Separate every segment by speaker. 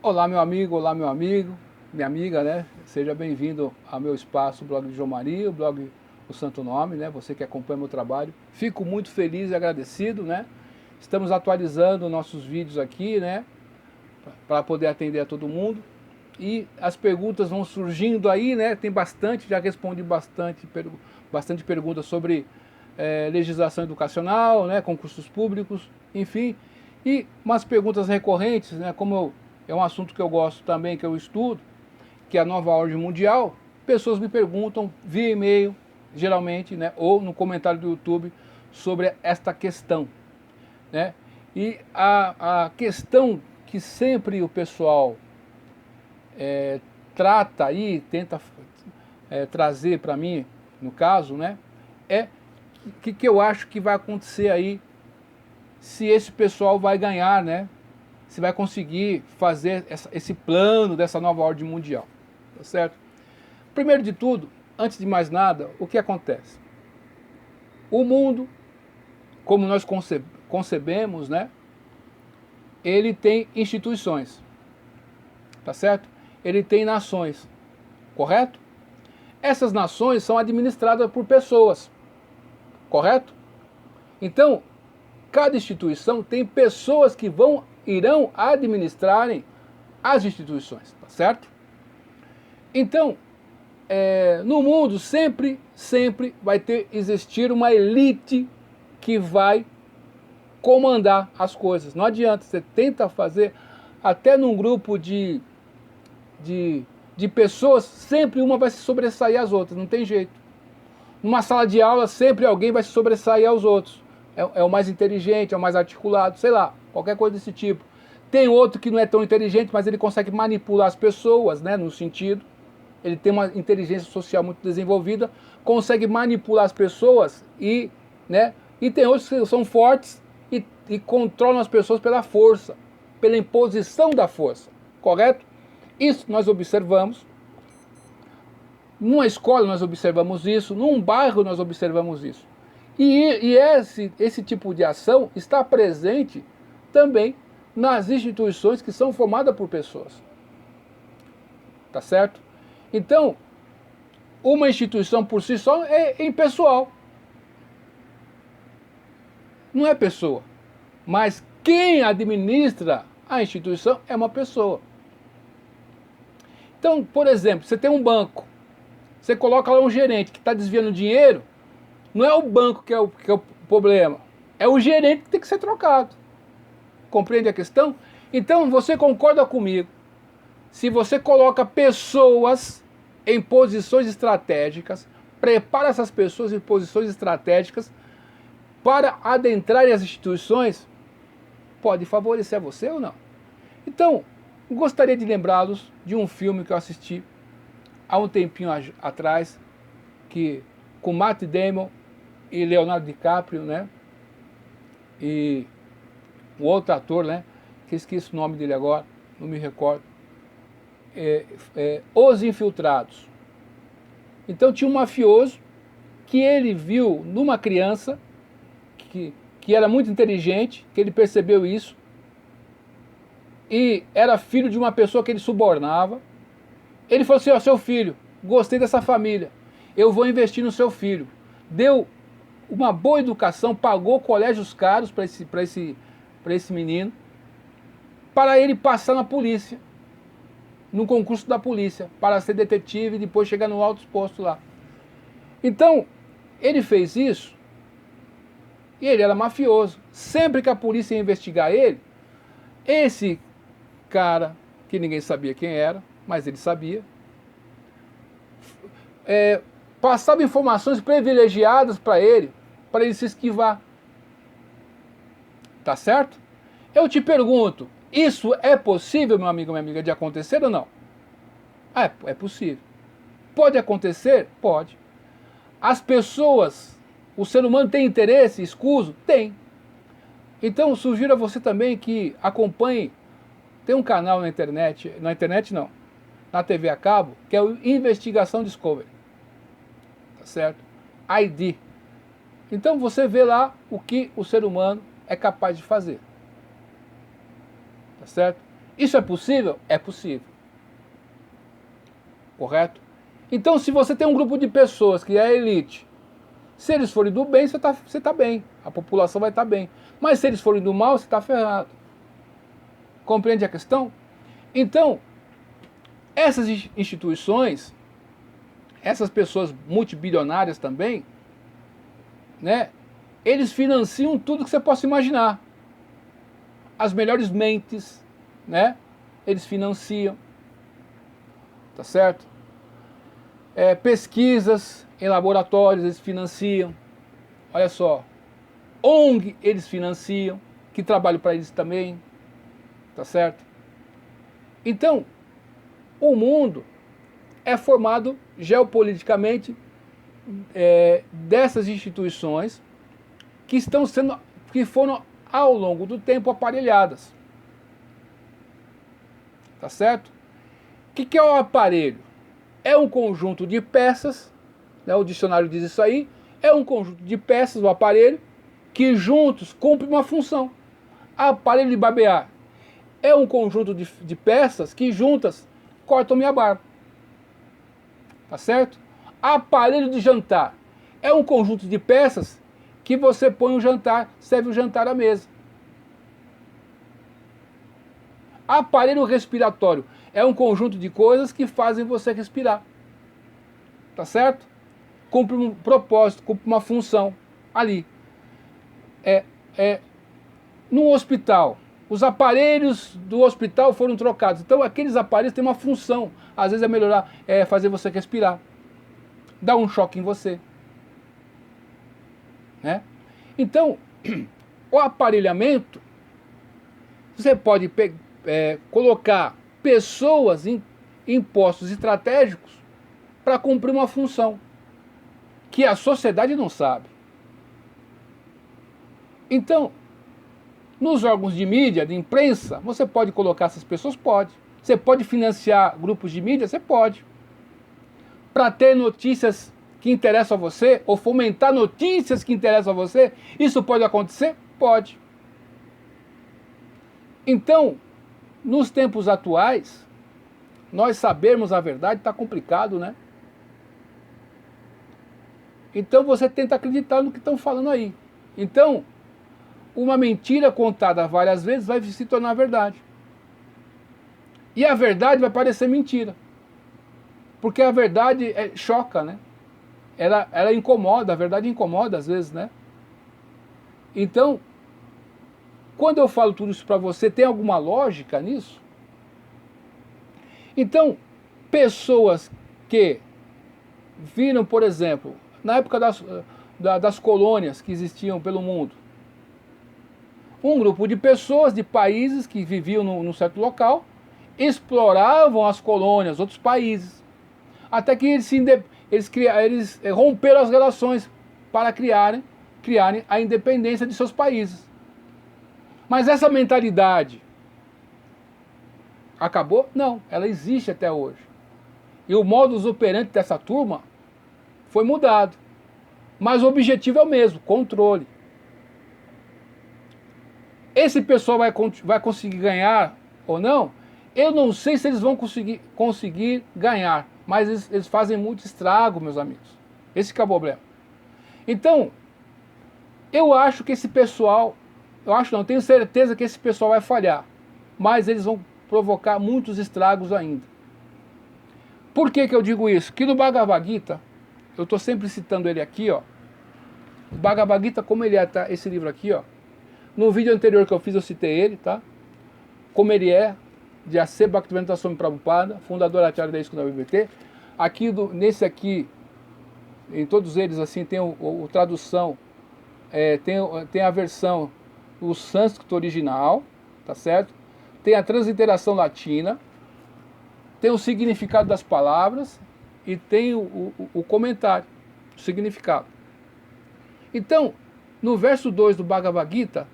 Speaker 1: Olá meu amigo, minha amiga, né? Seja bem-vindo ao meu espaço, o blog de João Maria, o blog O Santo Nome, né? Você que acompanha meu trabalho. Fico muito feliz e agradecido, né? Estamos atualizando nossos vídeos aqui, né? Para poder atender a todo mundo. E as perguntas vão surgindo aí, né? Tem bastante, já respondi bastante perguntas sobre legislação educacional, né? Concursos públicos, enfim. E umas perguntas recorrentes, né? É um assunto que eu gosto também, que eu estudo, que é a nova ordem mundial. Pessoas me perguntam via e-mail, geralmente, né? Ou no comentário do YouTube, sobre esta questão, né? E a questão que sempre o pessoal trata aí, tenta trazer para mim, no caso, né, é o que eu acho que vai acontecer aí, se esse pessoal vai ganhar, né, se vai conseguir fazer esse plano dessa nova ordem mundial, tá certo? Primeiro de tudo, antes de mais nada, o que acontece? O mundo, como nós concebemos, né, ele tem instituições, tá certo? Ele tem nações, correto? Essas nações são administradas por pessoas, correto? Então, cada instituição tem pessoas que irão administrarem as instituições, tá certo? Então, no mundo sempre vai existir uma elite que vai comandar as coisas. Não adianta, você tenta fazer, até num grupo de pessoas, sempre uma vai se sobressair às outras, não tem jeito. Numa sala de aula, sempre alguém vai se sobressair aos outros. É o mais inteligente, é o mais articulado, sei lá, qualquer coisa desse tipo. Tem outro que não é tão inteligente, mas ele consegue manipular as pessoas, né, no sentido. Ele tem uma inteligência social muito desenvolvida, consegue manipular as pessoas e tem outros que são fortes e controlam as pessoas pela força, pela imposição da força, correto? Isso nós observamos. Numa escola nós observamos isso, num bairro nós observamos isso. E esse tipo de ação está presente também nas instituições que são formadas por pessoas. Tá certo? Então, uma instituição por si só é impessoal. Não é pessoa. Mas quem administra a instituição é uma pessoa. Então, por exemplo, você tem um banco. Você coloca lá um gerente que está desviando dinheiro, não é o banco que é o problema, é o gerente que tem que ser trocado. Compreende a questão? Então você concorda comigo, se você coloca pessoas em posições estratégicas, prepara essas pessoas em posições estratégicas para adentrarem as instituições, pode favorecer você ou não? Então, gostaria de lembrá-los de um filme que eu assisti há um tempinho atrás, com Matt Damon e Leonardo DiCaprio, né? E o outro ator, né? Que esqueci o nome dele agora, não me recordo. Os Infiltrados. Então tinha um mafioso que ele viu numa criança que era muito inteligente, que ele percebeu isso, e era filho de uma pessoa que ele subornava. Ele falou assim, ó, seu filho, gostei dessa família, eu vou investir no seu filho. Deu uma boa educação, pagou colégios caros para esse menino, para ele passar na polícia, no concurso da polícia, para ser detetive e depois chegar no alto posto lá. Então, ele fez isso, e ele era mafioso. Sempre que a polícia ia investigar ele, esse cara, que ninguém sabia quem era, mas ele sabia, passava informações privilegiadas para ele se esquivar. Tá certo? Eu te pergunto, isso é possível, meu amigo, minha amiga, de acontecer ou não? É possível. Pode acontecer? Pode. As pessoas, o ser humano tem interesse escuso? Tem. Então, sugiro a você também que acompanhe, tem um canal na internet não, na TV a cabo, que é o Investigação Discovery, tá certo? ID. Então você vê lá o que o ser humano é capaz de fazer, tá certo? Isso é possível? É possível. Correto? Então, se você tem um grupo de pessoas que é a elite, se eles forem do bem, você tá bem. A população vai estar bem. Mas se eles forem do mal, você está ferrado. Compreende a questão? Então, essas instituições, essas pessoas multibilionárias também, né, eles financiam tudo que você possa imaginar. As melhores mentes, né, eles financiam. Tá certo? Pesquisas em laboratórios eles financiam. Olha só. ONG eles financiam, que trabalham para eles também. Tá certo? Então, o mundo é formado geopoliticamente dessas instituições que foram ao longo do tempo aparelhadas. Tá certo? O que é o aparelho? É um conjunto de peças, né, o dicionário diz isso aí, é um conjunto de peças, o aparelho, que juntos cumprem uma função. Aparelho de barbear é um conjunto de peças que juntas cortam minha barba. Tá certo? Aparelho de jantar é um conjunto de peças que você põe o jantar, serve o jantar à mesa. Aparelho respiratório é um conjunto de coisas que fazem você respirar. Tá certo? Cumpre um propósito, cumpre uma função ali. No hospital, os aparelhos do hospital foram trocados. Então aqueles aparelhos têm uma função. Às vezes é melhorar, fazer você respirar. Dar um choque em você. Né? Então, o aparelhamento, você pode colocar pessoas em postos estratégicos para cumprir uma função que a sociedade não sabe. Então, nos órgãos de mídia, de imprensa, você pode colocar essas pessoas? Pode. Você pode financiar grupos de mídia? Você pode. Para ter notícias que interessam a você, ou fomentar notícias que interessam a você, isso pode acontecer? Pode. Então, nos tempos atuais, nós sabermos a verdade está complicado, né? Então você tenta acreditar no que estão falando aí. Então, uma mentira contada várias vezes vai se tornar verdade. E a verdade vai parecer mentira. Porque a verdade choca, né? Ela incomoda, a verdade incomoda às vezes, né? Então, quando eu falo tudo isso para você, tem alguma lógica nisso? Então, pessoas que viram, por exemplo, na época das colônias que existiam pelo mundo, um grupo de pessoas, de países que viviam num certo local, exploravam as colônias, outros países, até que eles romperam as relações para criarem a independência de seus países. Mas essa mentalidade acabou? Não, ela existe até hoje. E o modus operandi dessa turma foi mudado. Mas o objetivo é o mesmo, controle. Esse pessoal vai conseguir ganhar ou não? Eu não sei se eles vão conseguir ganhar, mas eles fazem muito estrago, meus amigos. Esse que é o problema. Então, eu acho que esse pessoal, tenho certeza que esse pessoal vai falhar, mas eles vão provocar muitos estragos ainda. Por que eu digo isso? Que no Bhagavad Gita, eu estou sempre citando ele aqui, ó. O Bhagavad Gita, como ele é, tá? Esse livro aqui, ó. No vídeo anterior que eu fiz, eu citei ele, tá? Como ele é, de A.C. Bhaktivedanta Swami Prabhupada, fundador da Acharya da ISKCON BBT. Aqui, nesse aqui, em todos eles, assim, tem o tradução, tem a versão, o sânscrito original, tá certo? Tem a transliteração latina, tem o significado das palavras e tem o comentário, o significado. Então, no verso 2 do Bhagavad Gita,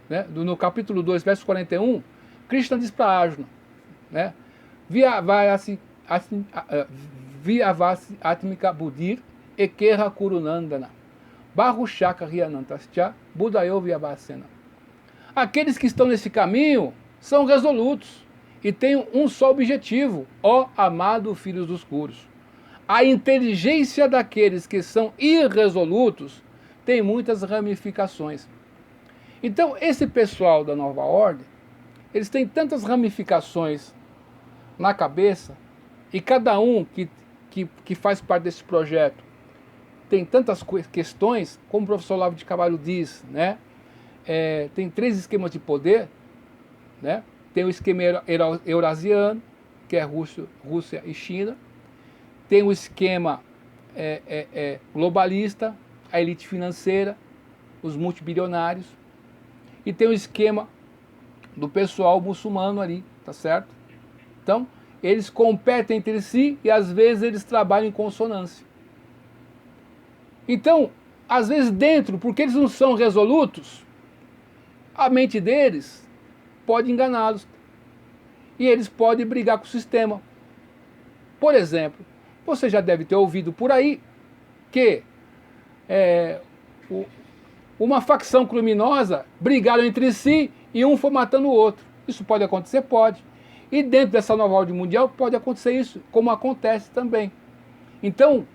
Speaker 1: né, no capítulo 2, verso 41, Krishna diz para Arjuna, né, Vyavasi Atmika Buddhir Ekera Kurunandana Bahushaka Ryanantascha Buddhayo Vyavasena. Aqueles que estão nesse caminho são resolutos e têm um só objetivo: ó amado filhos dos escuros. A inteligência daqueles que são irresolutos tem muitas ramificações. Então, esse pessoal da nova ordem, eles têm tantas ramificações na cabeça, e cada um que faz parte desse projeto tem tantas questões, como o professor Olavo de Carvalho diz, né? Tem 3 esquemas de poder, né? Tem o esquema eurasiano, que é Rússia e China. Tem o esquema globalista, a elite financeira, os multibilionários. E tem o esquema do pessoal muçulmano ali, tá certo? Então, eles competem entre si e às vezes eles trabalham em consonância. Então, às vezes dentro, porque eles não são resolutos, a mente deles pode enganá-los. E eles podem brigar com o sistema. Por exemplo, você já deve ter ouvido por aí que uma facção criminosa brigaram entre si e um foi matando o outro. Isso pode acontecer? Pode. E dentro dessa nova ordem mundial pode acontecer isso, como acontece também. Então,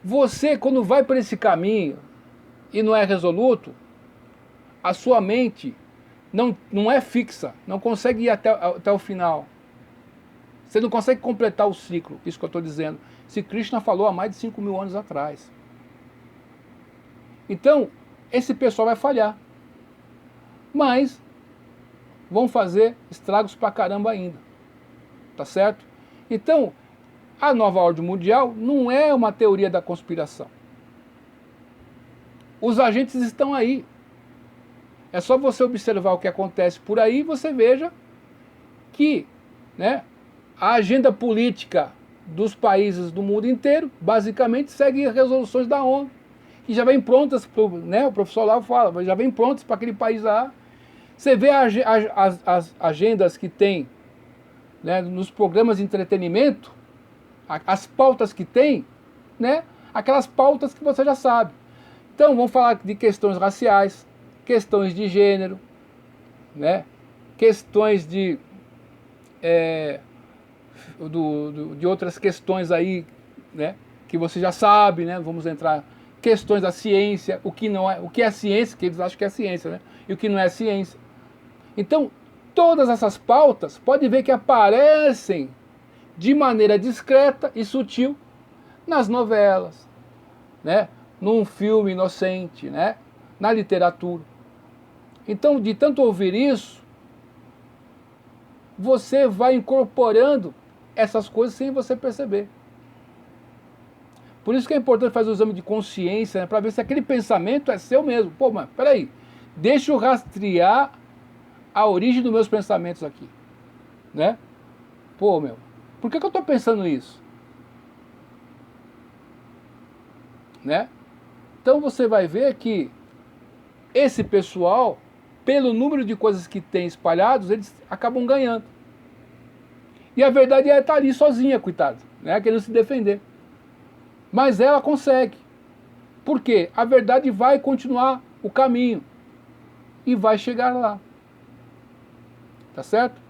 Speaker 1: você quando vai por esse caminho e não é resoluto, a sua mente não é fixa, não consegue ir até o final. Você não consegue completar o ciclo, isso que eu estou dizendo. Se Krishna falou há mais de 5.000 anos atrás. Então, esse pessoal vai falhar. Mas vão fazer estragos pra caramba ainda. Tá certo? Então, a nova ordem mundial não é uma teoria da conspiração. Os agentes estão aí. É só você observar o que acontece por aí e você veja que, né, a agenda política dos países do mundo inteiro basicamente segue as resoluções da ONU, que já vem prontas, né, o professor Olavo fala, já vem prontas para aquele país lá. Você vê as agendas que tem, né, nos programas de entretenimento, as pautas que tem, né, aquelas pautas que você já sabe. Então vamos falar de questões raciais, questões de gênero, né, questões de outras questões aí, né, que você já sabe, né, vamos entrar, questões da ciência, o que é ciência, que eles acham que é ciência, né, e o que não é ciência. Então, todas essas pautas, pode ver que aparecem de maneira discreta e sutil nas novelas, né, num filme inocente, né, na literatura. Então, de tanto ouvir isso, você vai incorporando essas coisas sem você perceber. Por isso que é importante fazer o exame de consciência, né, para ver se aquele pensamento é seu mesmo. Pô, mas peraí, deixa eu rastrear a origem dos meus pensamentos aqui, né? Pô, por que eu estou pensando isso? Né? Então você vai ver que esse pessoal, pelo número de coisas que tem espalhados, eles acabam ganhando. E a verdade é estar ali sozinha, coitado, né? Querendo se defender. Mas ela consegue. Por quê? A verdade vai continuar o caminho e vai chegar lá. Tá certo?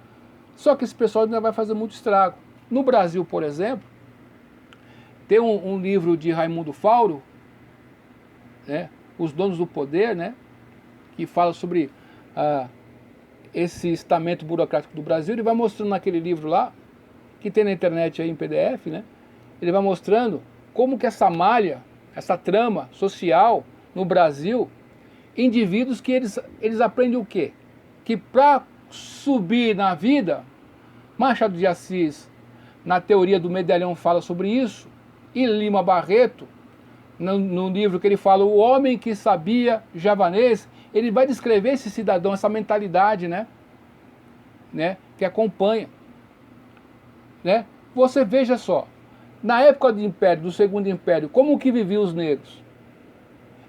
Speaker 1: Só que esse pessoal ainda vai fazer muito estrago. No Brasil, por exemplo, tem um livro de Raimundo Fauro, né, Os Donos do Poder, né, que fala sobre esse estamento burocrático do Brasil. Ele vai mostrando naquele livro lá, que tem na internet aí em PDF, né, ele vai mostrando como que essa malha, essa trama social no Brasil, indivíduos que eles aprendem o quê? Que para subir na vida, Machado de Assis, na teoria do medalhão, fala sobre isso, e Lima Barreto, no livro que ele fala, O Homem que Sabia Javanês, ele vai descrever esse cidadão, essa mentalidade, né, que acompanha. Né? Você veja só, na época do Império, do Segundo Império, como que viviam os negros?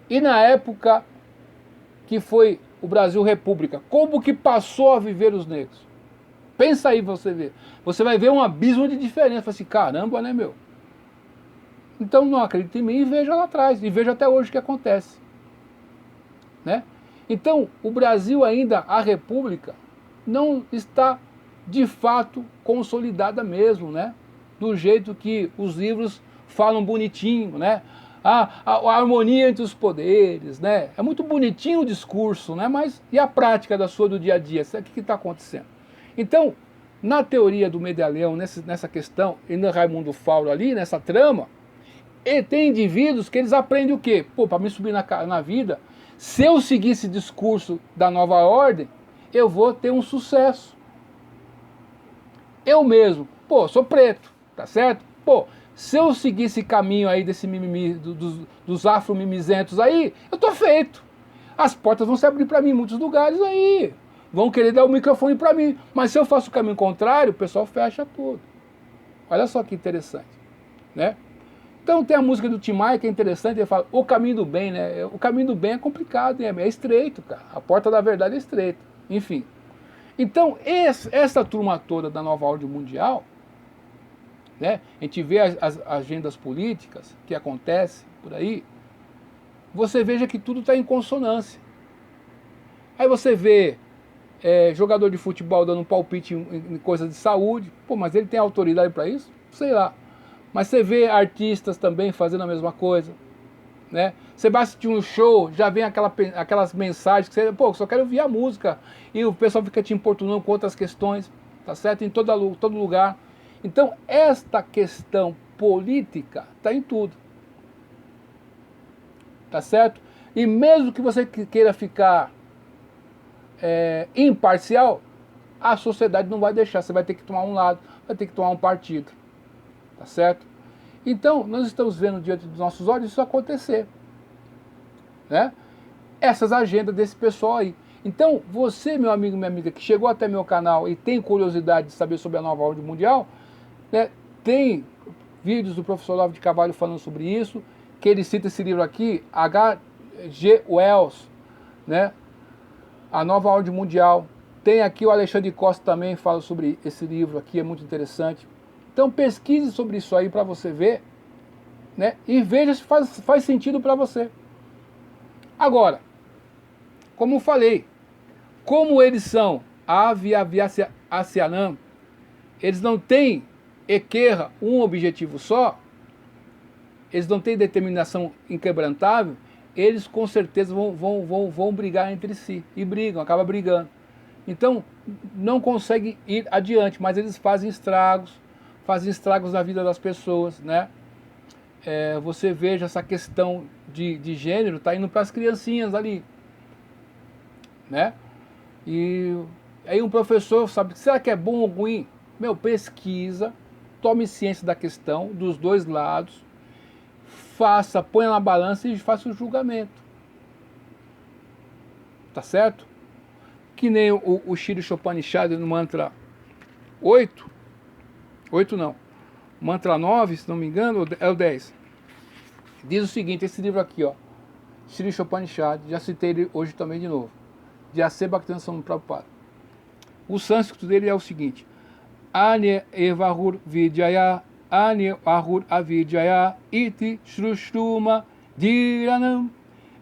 Speaker 1: E na época que foi o Brasil República, como que passou a viver os negros? Pensa aí você ver. Você vai ver um abismo de diferença. Fala assim, caramba, né, meu? Então não acredita em mim e veja lá atrás. E veja até hoje o que acontece. Né? Então, o Brasil ainda, a República, não está de fato consolidada mesmo, né? Do jeito que os livros falam bonitinho, né? A harmonia entre os poderes, né? É muito bonitinho o discurso, né? Mas e a prática do dia a dia? O que está acontecendo? Então, na teoria do Medalhão, nessa questão, e no Raimundo Fauro ali, nessa trama, e tem indivíduos que eles aprendem o quê? Pô, para me subir na vida, se eu seguir esse discurso da nova ordem, eu vou ter um sucesso. Eu mesmo, pô, sou preto, tá certo? Pô, se eu seguir esse caminho aí desse mimimi, dos afro-mimizentos aí, eu tô feito. As portas vão se abrir para mim em muitos lugares aí. Vão querer dar o microfone para mim. Mas se eu faço o caminho contrário, o pessoal fecha tudo. Olha só que interessante, né? Então tem a música do Tim Maia que é interessante, ele fala, o caminho do bem, né? O caminho do bem é complicado, é estreito, cara. A porta da verdade é estreita. Enfim. Então, essa turma toda da nova ordem mundial, né? A gente vê as agendas políticas que acontecem por aí, você veja que tudo está em consonância. Aí você vê jogador de futebol dando um palpite em coisa de saúde, pô, mas ele tem autoridade para isso? Sei lá. Mas você vê artistas também fazendo a mesma coisa, né? Você vai assistir um show, já vem aquelas mensagens que você, pô, só quero ouvir a música, e o pessoal fica te importunando com outras questões, tá certo? Em todo lugar. Então, esta questão política está em tudo, tá certo? E mesmo que você queira ficar imparcial, a sociedade não vai deixar, você vai ter que tomar um lado, vai ter que tomar um partido, tá certo? Então, nós estamos vendo diante dos nossos olhos isso acontecer, né? Essas agendas desse pessoal aí. Então, você, meu amigo, minha amiga, que chegou até meu canal e tem curiosidade de saber sobre a nova ordem mundial, né, tem vídeos do professor Olavo de Carvalho falando sobre isso, que ele cita esse livro aqui, H.G. Wells, né, A Nova Ordem Mundial. Tem aqui o Alexandre Costa também, fala sobre esse livro aqui, é muito interessante. Então pesquise sobre isso aí para você ver, né, e veja se faz sentido para você. Agora, como eu falei, como eles são Aviacianam, eles não têm equerra, um objetivo só, eles não têm determinação inquebrantável, eles com certeza vão brigar entre si, e brigam, acabam brigando. Então, não conseguem ir adiante, mas eles fazem estragos na vida das pessoas, né? Você veja essa questão de gênero, está indo para as criancinhas ali, né? E aí um professor sabe, será que é bom ou ruim? Meu, pesquisa, tome ciência da questão, dos dois lados, ponha na balança e faça o julgamento. Tá certo? Que nem o Shri Upanishad no mantra 8 não, mantra 9, se não me engano, é o 10. Diz o seguinte, esse livro aqui, ó, Shri Upanishad, já citei ele hoje também de novo, de A.C. Bhaktivinoda Swami Prabhupada. O sânscrito dele é o seguinte, Anye evahur vidyaya, Anye ahur avidyaya, iti shrushruma dhiranam,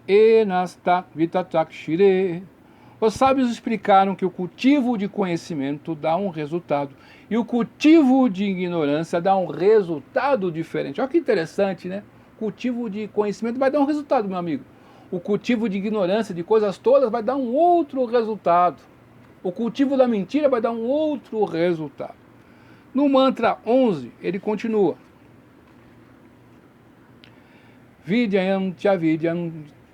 Speaker 1: enasta vitatakshire. Os sábios explicaram que o cultivo de conhecimento dá um resultado e o cultivo de ignorância dá um resultado diferente. Olha que interessante, né? Cultivo de conhecimento vai dar um resultado, meu amigo. O cultivo de ignorância, de coisas todas, vai dar um outro resultado. O cultivo da mentira vai dar um outro resultado. No mantra 11, ele continua. Vidyayam chavidyam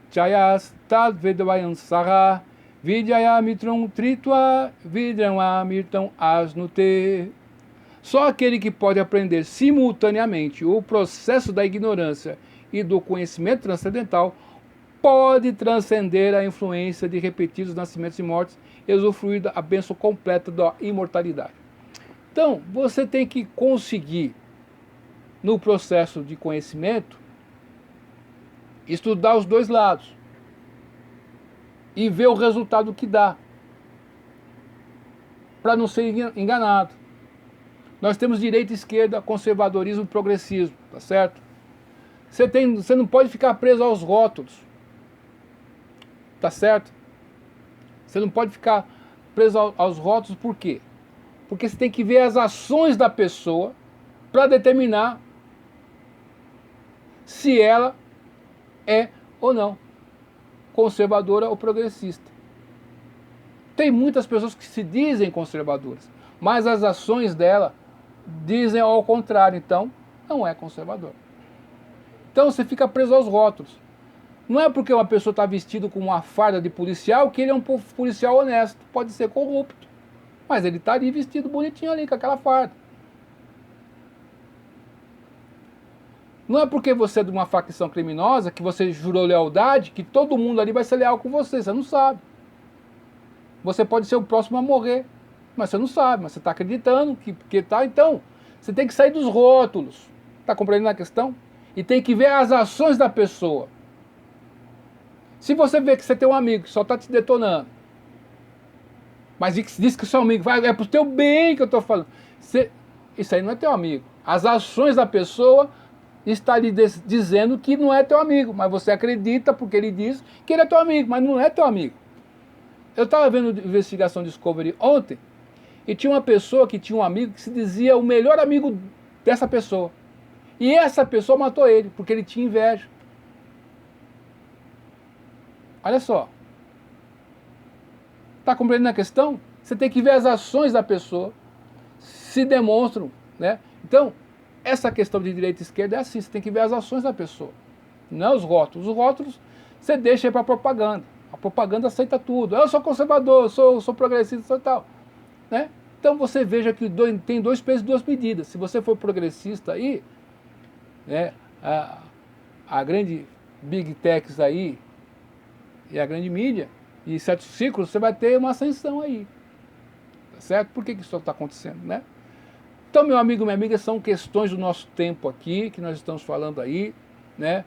Speaker 1: chayas tad vedvayam saha Vidyaya mitram tritva vidyam amirtam asnute. Só aquele que pode aprender simultaneamente o processo da ignorância e do conhecimento transcendental pode transcender a influência de repetidos nascimentos e mortes e usufruir da bênção completa da imortalidade. Então, você tem que conseguir, no processo de conhecimento, estudar os dois lados e ver o resultado que dá, para não ser enganado. Nós temos direita e esquerda, conservadorismo e progressismo, tá certo? Você não pode ficar preso aos rótulos, tá certo? Você não pode ficar preso aos rótulos por quê? Porque você tem que ver as ações da pessoa para determinar se ela é ou não conservadora ou progressista. Tem muitas pessoas que se dizem conservadoras, mas as ações dela dizem ao contrário, então não é conservador. Então você fica preso aos rótulos. Não é porque uma pessoa está vestida com uma farda de policial que ele é um policial honesto. Pode ser corrupto, mas ele está ali vestido bonitinho ali com aquela farda. Não é porque você é de uma facção criminosa, que você jurou lealdade, que todo mundo ali vai ser leal com você. Você não sabe. Você pode ser o próximo a morrer, mas você não sabe, mas você está acreditando que tá. Então, você tem que sair dos rótulos. Está compreendendo a questão? E tem que ver as ações da pessoa. Se você vê que você tem um amigo que só está te detonando, mas diz que o seu amigo é pro teu bem que eu estou falando, isso aí não é teu amigo. As ações da pessoa está lhe dizendo que não é teu amigo, mas você acredita porque ele diz que ele é teu amigo, mas não é teu amigo. Eu estava vendo Investigação Discovery ontem e tinha uma pessoa que tinha um amigo que se dizia o melhor amigo dessa pessoa. E essa pessoa matou ele, porque ele tinha inveja. Olha só. Está compreendendo a questão? Você tem que ver as ações da pessoa, se demonstram, né? Então, essa questão de direita e esquerda é assim, você tem que ver as ações da pessoa, não os rótulos. Os rótulos você deixa aí para a propaganda. A propaganda aceita tudo. Eu sou conservador, sou progressista, sou tal. Né? Então você veja que tem dois pesos e duas medidas. Se você for progressista aí, né, a grande Big Techs aí, e a grande mídia, e certos ciclos, você vai ter uma ascensão aí. Tá certo? Por que isso está acontecendo, né? Então, meu amigo, minha amiga, são questões do nosso tempo aqui, que nós estamos falando aí, né?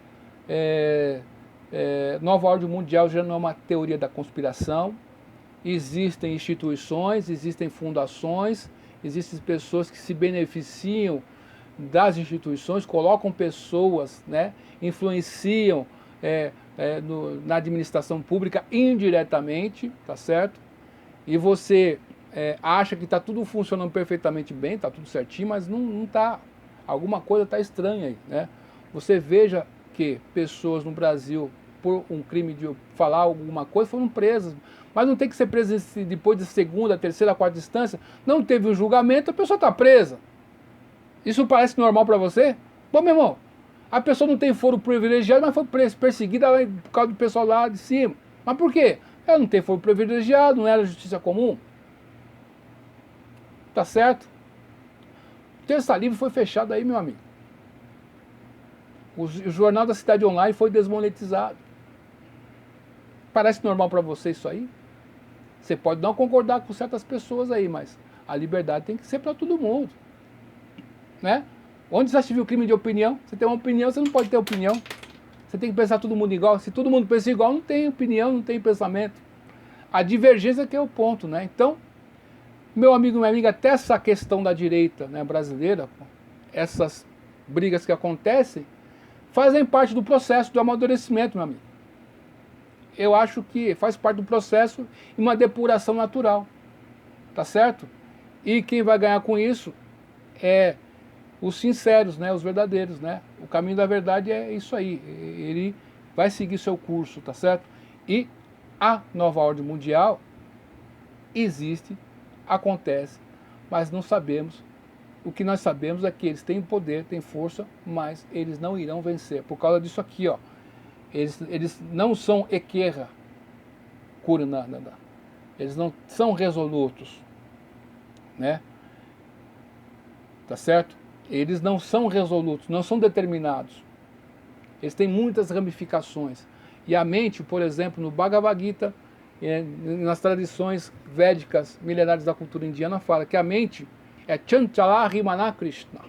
Speaker 1: Nova ordem mundial já não é uma teoria da conspiração. Existem instituições, existem fundações, existem pessoas que se beneficiam das instituições, colocam pessoas, né? Influenciam na administração pública indiretamente, tá certo? E você acha que está tudo funcionando perfeitamente bem, está tudo certinho, mas não está. Alguma coisa está estranha aí, né? Você veja que pessoas no Brasil, por um crime de falar alguma coisa, foram presas. Mas não tem que ser presa depois de segunda, terceira, quarta instância. Não teve um julgamento, a pessoa está presa. Isso parece normal para você? Bom, meu irmão, a pessoa não tem foro privilegiado, mas foi perseguida por causa do pessoal lá de cima. Mas por quê? Ela não tem foro privilegiado, não era justiça comum. Tá certo? O Terça Livre foi fechado aí, meu amigo. O Jornal da Cidade Online foi desmonetizado. Parece normal para você isso aí? Você pode não concordar com certas pessoas aí, mas a liberdade tem que ser para todo mundo. Né? Onde já se viu crime de opinião? Você tem uma opinião, você não pode ter opinião. Você tem que pensar todo mundo igual. Se todo mundo pensa igual, não tem opinião, não tem pensamento. A divergência que é o ponto, né? Então, meu amigo, minha amiga, até essa questão da direita, né, brasileira, essas brigas que acontecem, fazem parte do processo do amadurecimento, meu amigo. Eu acho que faz parte do processo e uma depuração natural. Tá certo? E quem vai ganhar com isso é os sinceros, né, os verdadeiros, né? O caminho da verdade é isso aí. Ele vai seguir seu curso, tá certo? E a nova ordem mundial existe, acontece, mas não sabemos. O que nós sabemos é que eles têm poder, têm força, mas eles não irão vencer. Por causa disso aqui, ó. Eles não são equerra, curananda. Eles não são resolutos, né? Tá certo? Eles não são resolutos, não são determinados. Eles têm muitas ramificações. E a mente, por exemplo, no Bhagavad Gita, nas tradições védicas milenares da cultura indiana, fala que a mente é Chanchala Rimana Krishna.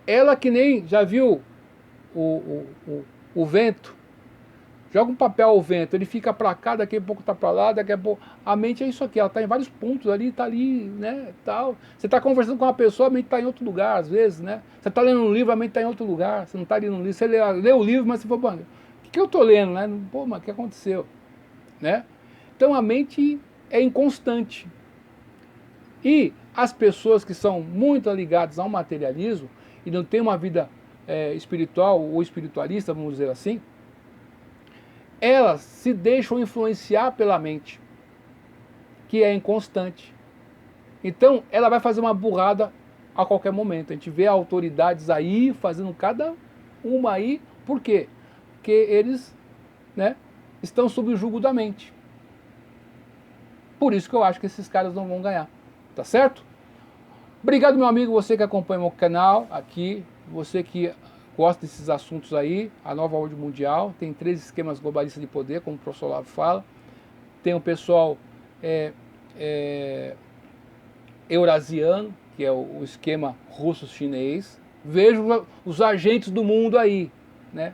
Speaker 1: Ela que nem, já viu o vento? Joga um papel ao vento, ele fica para cá, daqui a pouco está para lá, daqui a pouco... A mente é isso aqui, ela está em vários pontos ali, está ali, né, tal. Você está conversando com uma pessoa, a mente está em outro lugar, às vezes, né. Você está lendo um livro, a mente está em outro lugar, você não está lendo um livro, você lê o livro, mas você fala, o que eu estou lendo, né? Pô, mas o que aconteceu? Né? Então a mente é inconstante. E as pessoas que são muito ligadas ao materialismo e não têm uma vida espiritual ou espiritualista, vamos dizer assim, elas se deixam influenciar pela mente, que é inconstante. Então, ela vai fazer uma burrada a qualquer momento. A gente vê autoridades aí fazendo cada uma aí. Por quê? Porque eles, né, estão sob o jugo da mente. Por isso que eu acho que esses caras não vão ganhar. Tá certo? Obrigado, meu amigo, você que acompanha meu canal aqui, você que gosta desses assuntos aí, a nova ordem mundial, tem 3 esquemas globalistas de poder, como o professor Olavo fala, tem o pessoal eurasiano, que é o esquema russo-chinês, vejo os agentes do mundo aí, né?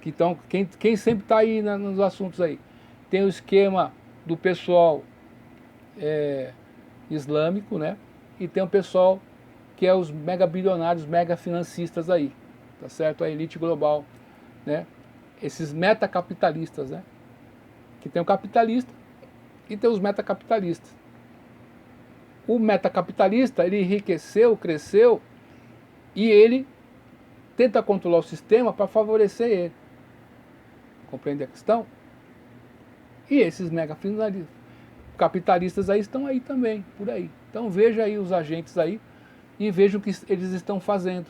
Speaker 1: Que tão, quem sempre está aí nos assuntos aí. Tem o esquema do pessoal islâmico, né? E tem o pessoal que é os mega bilionários, mega financistas aí, tá certo? A elite global, né? Esses metacapitalistas, né? Que tem o capitalista e tem os metacapitalistas. O metacapitalista, ele enriqueceu, cresceu e ele tenta controlar o sistema para favorecer ele. Compreende a questão? E esses mega capitalistas aí estão aí também, por aí. Então veja aí os agentes aí e veja o que eles estão fazendo,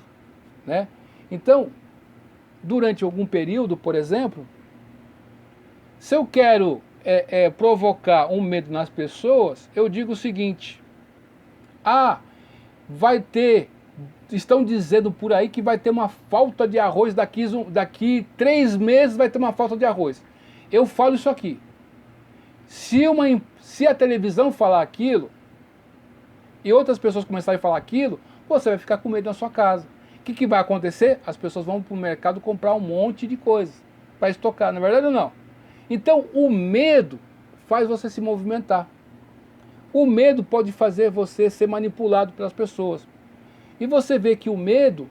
Speaker 1: né? Então, durante algum período, por exemplo, se eu quero provocar um medo nas pessoas, eu digo o seguinte: vai ter, estão dizendo por aí que vai ter uma falta de arroz daqui 3 meses vai ter uma falta de arroz. Eu falo isso aqui. Se a televisão falar aquilo, e outras pessoas começarem a falar aquilo, você vai ficar com medo na sua casa. O que vai acontecer? As pessoas vão para o mercado comprar um monte de coisas para estocar, não é verdade ou não? Então o medo faz você se movimentar. O medo pode fazer você ser manipulado pelas pessoas. E você vê que o medo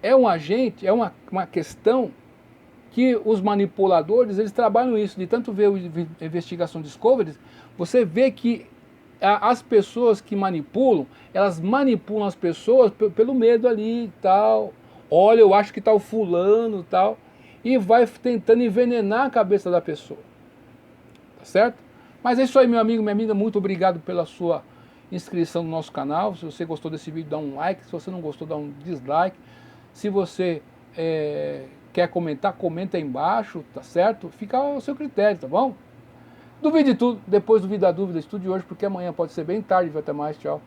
Speaker 1: é um agente, é uma questão que os manipuladores, eles trabalham isso. De tanto ver a investigação Discovery, você vê que as pessoas que manipulam, elas manipulam as pessoas pelo medo ali e tal. Olha, eu acho que tá o fulano e tal. E vai tentando envenenar a cabeça da pessoa. Tá certo? Mas é isso aí, meu amigo, minha amiga. Muito obrigado pela sua inscrição no nosso canal. Se você gostou desse vídeo, dá um like. Se você não gostou, dá um dislike. Se você quer comentar, comenta aí embaixo, tá certo? Fica ao seu critério, tá bom? Duvide de tudo, depois duvida da dúvida, estude hoje, porque amanhã pode ser bem tarde, vai até mais, tchau.